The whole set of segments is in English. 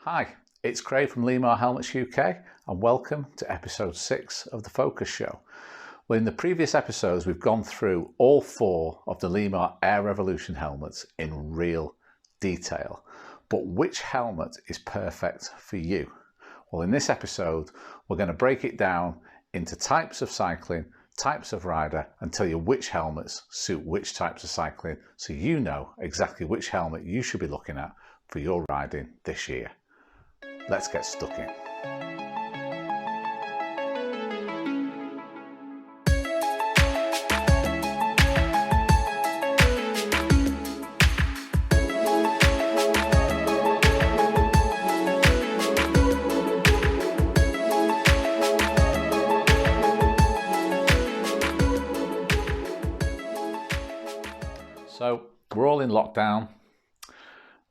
Hi, it's Craig from Limar Helmets UK and welcome to episode 6 of the Focus Show. Well, in the previous episodes we've gone through all 4 of the Limar Air Revolution helmets in real detail. But which helmet is perfect for you? Well, in this episode we're going to break it down into types of cycling, types of rider, and tell you which helmets suit which types of cycling, so you know exactly which helmet you should be looking at for your riding this year. Let's get stuck in. So we're all in lockdown.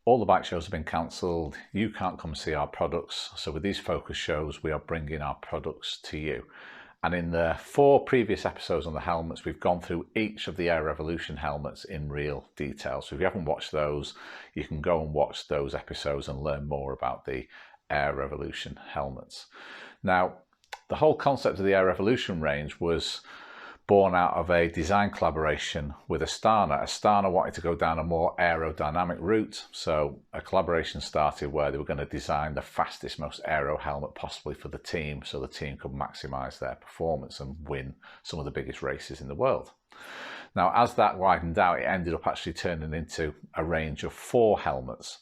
All the bike shows have been cancelled. You can't come see our products. So with these focus shows, we are bringing our products to you. And in the 4 previous episodes on the helmets, we've gone through each of the Air Revolution helmets in real detail. So if you haven't watched those, you can go and watch those episodes and learn more about the Air Revolution helmets. Now, the whole concept of the Air Revolution range was born out of a design collaboration with Astana. Astana wanted to go down a more aerodynamic route, so a collaboration started where they were going to design the fastest, most aero helmet possibly for the team, so the team could maximise their performance and win some of the biggest races in the world. Now, as that widened out, it ended up actually turning into a range of 4 helmets,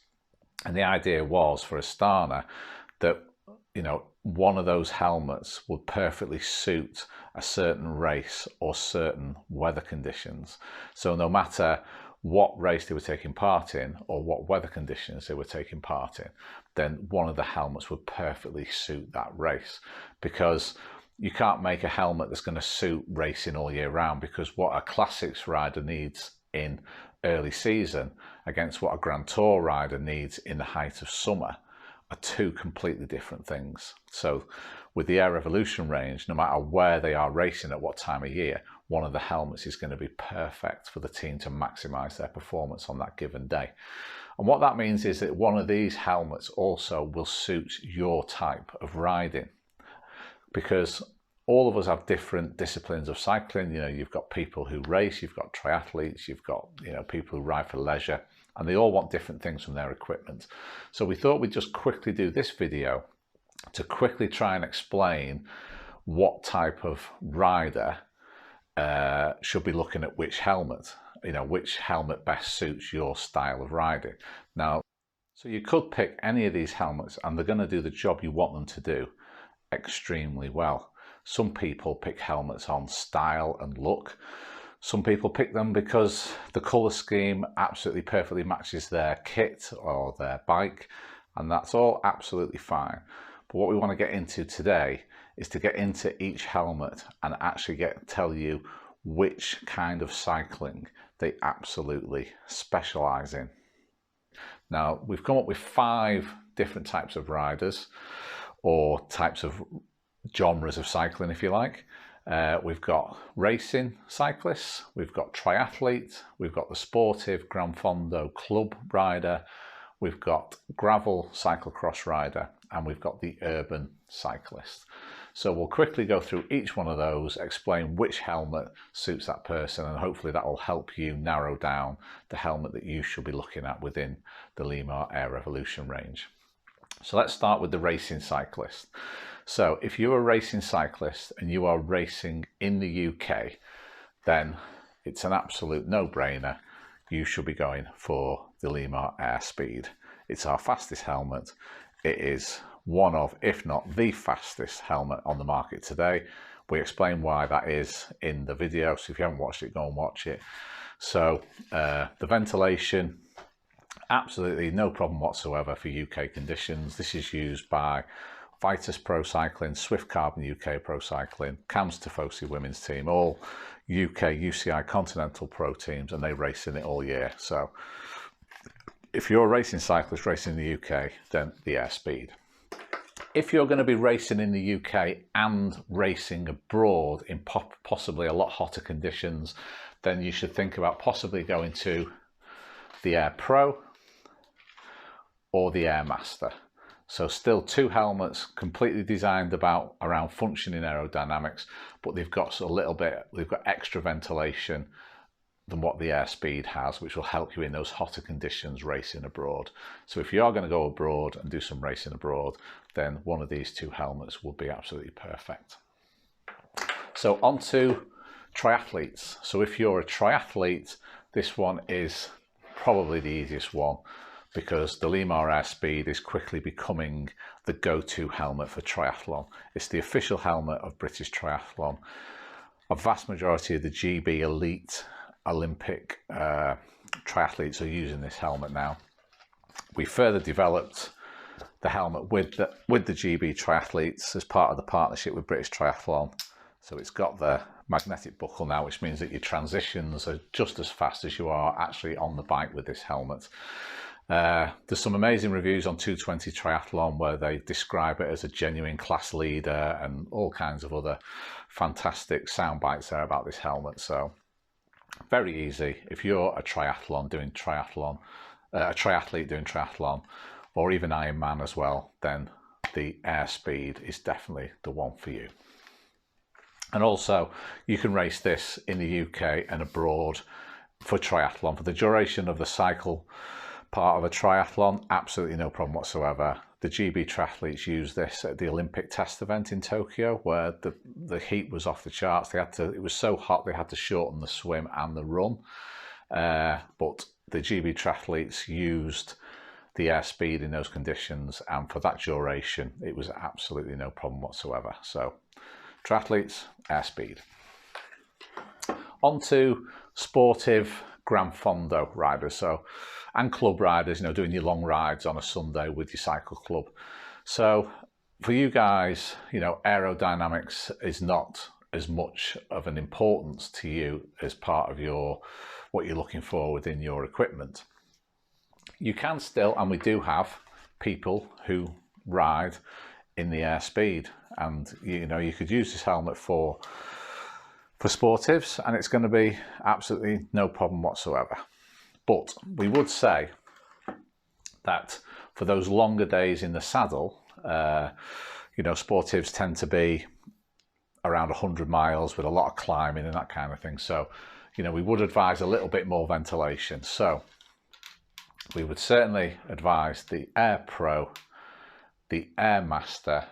and the idea was for Astana that, you know, one of those helmets would perfectly suit a certain race or certain weather conditions. So no matter what race they were taking part in or what weather conditions they were taking part in, then one of the helmets would perfectly suit that race, because you can't make a helmet that's going to suit racing all year round, because what a classics rider needs in early season against what a Grand Tour rider needs in the height of summer are 2 completely different things. So with the Air Revolution range, no matter where they are racing at what time of year, one of the helmets is going to be perfect for the team to maximise their performance on that given day. And what that means is that one of these helmets also will suit your type of riding, because all of us have different disciplines of cycling. You know, you've got people who race, you've got triathletes, you've got, you know, people who ride for leisure, and they all want different things from their equipment. So we thought we'd just quickly do this video to quickly try and explain what type of rider should be looking at which helmet, you know, which helmet best suits your style of riding. Now, so you could pick any of these helmets and they're going to do the job you want them to do extremely well. Some people pick helmets on style and look. Some people pick them because the colour scheme absolutely perfectly matches their kit or their bike, and that's all absolutely fine. But what we want to get into today is to get into each helmet and actually tell you which kind of cycling they absolutely specialise in. Now, we've come up with 5 different types of riders, or types of genres of cycling, if you like. We've got racing cyclists, we've got triathletes, we've got the sportive Gran Fondo club rider, we've got gravel cyclocross rider, and we've got the urban cyclist. So we'll quickly go through each one of those, explain which helmet suits that person, and hopefully that will help you narrow down the helmet that you should be looking at within the Limar Air Revolution range. So let's start with the racing cyclist. So if you're a racing cyclist and you are racing in the UK, then it's an absolute no-brainer. You should be going for the Limar Air Speed. It's our fastest helmet. It is one of, if not the fastest helmet on the market today. We explain why that is in the video, so if you haven't watched it, go and watch it. So the ventilation, absolutely no problem whatsoever for UK conditions. This is used by Vitus Pro Cycling, Swift Carbon UK Pro Cycling, Cams Tifosi women's team, all UK UCI Continental Pro teams, and they race in it all year. So if you're a racing cyclist racing in the UK, then the Air Speed. If you're going to be racing in the UK and racing abroad in possibly a lot hotter conditions, then you should think about possibly going to the Air Pro or the Air Master. So still two helmets completely designed around functioning aerodynamics, but they've got they've got extra ventilation than what the Airspeed has, which will help you in those hotter conditions racing abroad. So if you are going to go abroad and do some racing abroad, then one of these two helmets will be absolutely perfect. So on to triathletes. So if you're a triathlete, this one is probably the easiest one, because the Limar Airspeed is quickly becoming the go-to helmet for triathlon. It's the official helmet of British Triathlon. A vast majority of the GB elite Olympic triathletes are using this helmet now. We further developed the helmet with the GB triathletes as part of the partnership with British Triathlon. So it's got the magnetic buckle now, which means that your transitions are just as fast as you are actually on the bike with this helmet. There's some amazing reviews on 220 Triathlon where they describe it as a genuine class leader and all kinds of other fantastic sound bites there about this helmet. So very easy. If you're a triathlete doing triathlon, or even Ironman as well, then the Airspeed is definitely the one for you. And also, you can race this in the UK and abroad for triathlon. For the duration of the cycle part of a triathlon, absolutely no problem whatsoever. The GB triathletes used this at the Olympic test event in Tokyo, where the heat was off the charts. It was so hot they had to shorten the swim and the run. But the GB triathletes used the Airspeed in those conditions, and for that duration, it was absolutely no problem whatsoever. So, triathletes, Airspeed. On to sportive Gran Fondo riders, and club riders, doing your long rides on a Sunday with your cycle club. So for you guys, aerodynamics is not as much of an importance to you as part of what you're looking for within your equipment. You can still, and we do have people who ride in the Airspeed, and you could use this helmet for sportives, and it's going to be absolutely no problem whatsoever. But we would say that for those longer days in the saddle, sportives tend to be around 100 miles with a lot of climbing and that kind of thing. So, we would advise a little bit more ventilation. So we would certainly advise the Air Pro, the Air Master,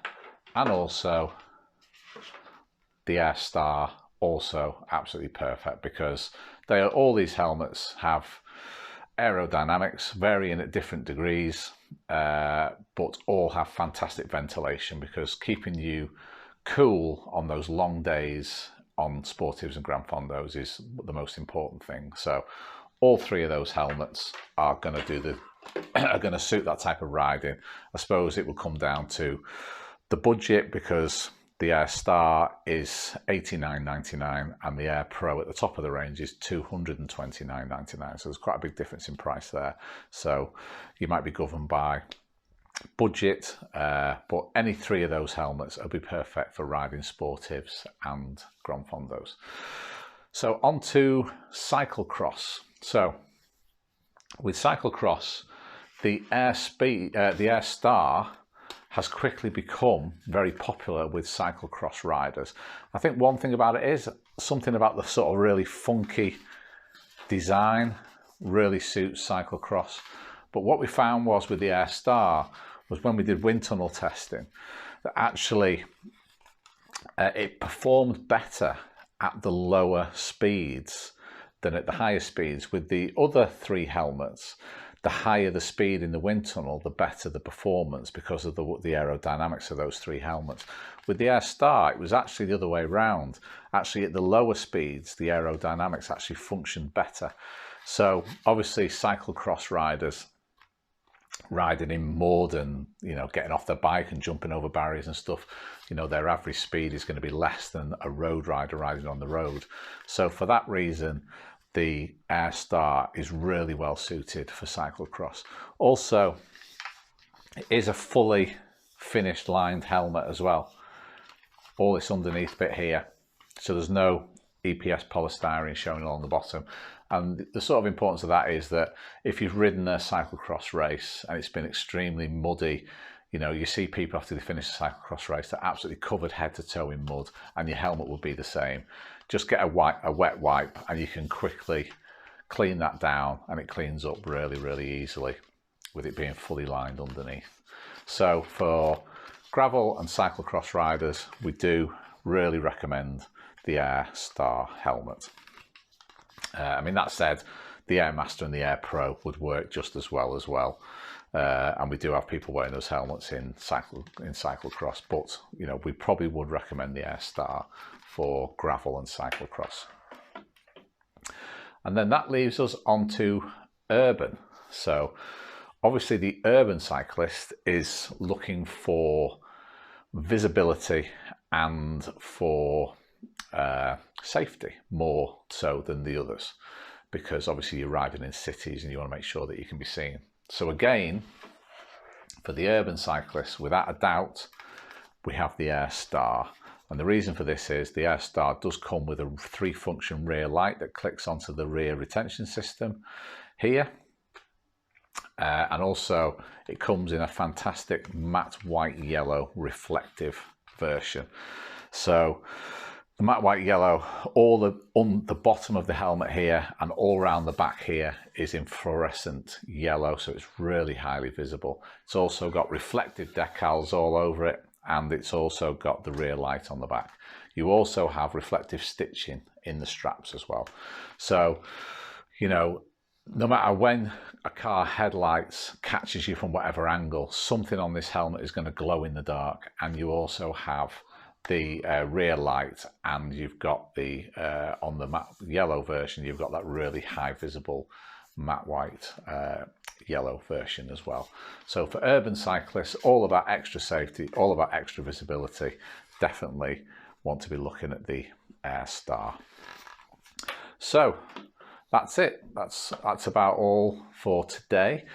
and also the Air Star, also absolutely perfect, because all these helmets have aerodynamics varying at different degrees, but all have fantastic ventilation, because keeping you cool on those long days on sportives and Gran Fondos is the most important thing. So all three of those helmets are going to suit that type of riding. I suppose it will come down to the budget, because the Air Star is $89.99 and the Air Pro at the top of the range is $229.99. So there's quite a big difference in price there. So you might be governed by budget, but any three of those helmets will be perfect for riding sportives and Gran Fondos. So on to cyclocross. So with cyclocross, the Air Star has quickly become very popular with cyclocross riders. I think one thing about it is something about the sort of really funky design really suits cyclocross. But what we found was with the Air Star was when we did wind tunnel testing, that actually it performed better at the lower speeds than at the higher speeds. With the other three helmets, the higher the speed in the wind tunnel, the better the performance, because of the aerodynamics of those three helmets. With the Air Star, it was actually the other way around. Actually, at the lower speeds, the aerodynamics actually functioned better. So obviously cyclocross riders riding in mud and getting off their bike and jumping over barriers and stuff, their average speed is going to be less than a road rider riding on the road. So for that reason, the Air Star is really well suited for cyclocross. Also, it is a fully finished lined helmet as well. All this underneath bit here, so there's no EPS polystyrene showing along the bottom. And the sort of importance of that is that if you've ridden a cyclocross race and it's been extremely muddy, You know, you see people after they finish a cyclocross race, they're absolutely covered head to toe in mud, and your helmet will be the same. Just get a wet wipe and you can quickly clean that down, and it cleans up really, really easily with it being fully lined underneath. So for gravel and cyclocross riders, we do really recommend the Air Star helmet. I mean, that said, the Air Master and the Air Pro would work just as well. And we do have people wearing those helmets in cyclocross, but you know, we probably would recommend the Air Star for gravel and cyclocross. And then that leaves us onto urban. So obviously the urban cyclist is looking for visibility and for safety more so than the others, because obviously you're riding in cities and you want to make sure that you can be seen. So again, for the urban cyclist, without a doubt, we have the Air Star. And the reason for this is the Air Star does come with a 3-function rear light that clicks onto the rear retention system here. And also it comes in a fantastic matte white yellow reflective version. So the matte white yellow, all on the bottom of the helmet here and all around the back here is in fluorescent yellow, so it's really highly visible. It's also got reflective decals all over it, and it's also got the rear light on the back. You also have reflective stitching in the straps as well. So, you know, no matter when a car headlights catches you from whatever angle, something on this helmet is going to glow in the dark. And you also have the rear light, and you've got the, on the matte yellow version, you've got that really high visible matte white yellow version as well. So for urban cyclists, all about extra safety, all about extra visibility, definitely want to be looking at the Air Star. So that's it. That's about all for today.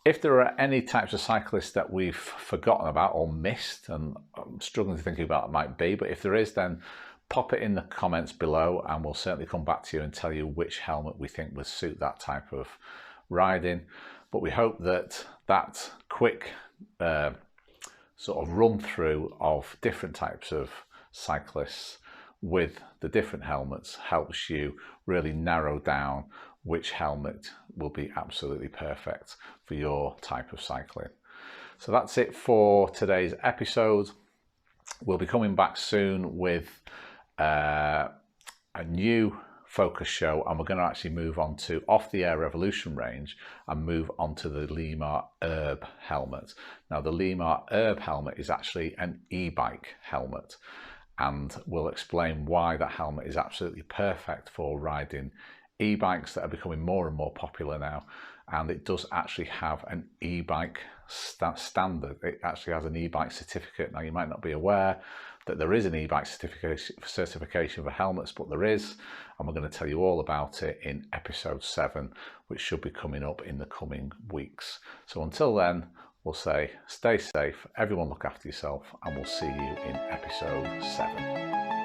If there are any types of cyclists that we've forgotten about or missed, and I'm struggling to think of what it might be, but if there is, then pop it in the comments below and we'll certainly come back to you and tell you which helmet we think would suit that type of riding. But we hope that that quick sort of run through of different types of cyclists with the different helmets helps you really narrow down which helmet will be absolutely perfect for your type of cycling. So that's it for today's episode. We'll be coming back soon with a new focus show, and we're going to actually move on to off the Air Revolution range and move on to the Limar Herb helmet. Now the Limar Herb helmet is actually an e-bike helmet, and we'll explain why that helmet is absolutely perfect for riding e-bikes that are becoming more and more popular now. And it does actually have an e-bike standard. It actually has an e-bike certificate. Now you might not be aware that there is an e-bike certification for helmets, but there is, and we're going to tell you all about it in episode 7, which should be coming up in the coming weeks. So until then, we'll say stay safe, everyone look after yourself, and we'll see you in episode 7.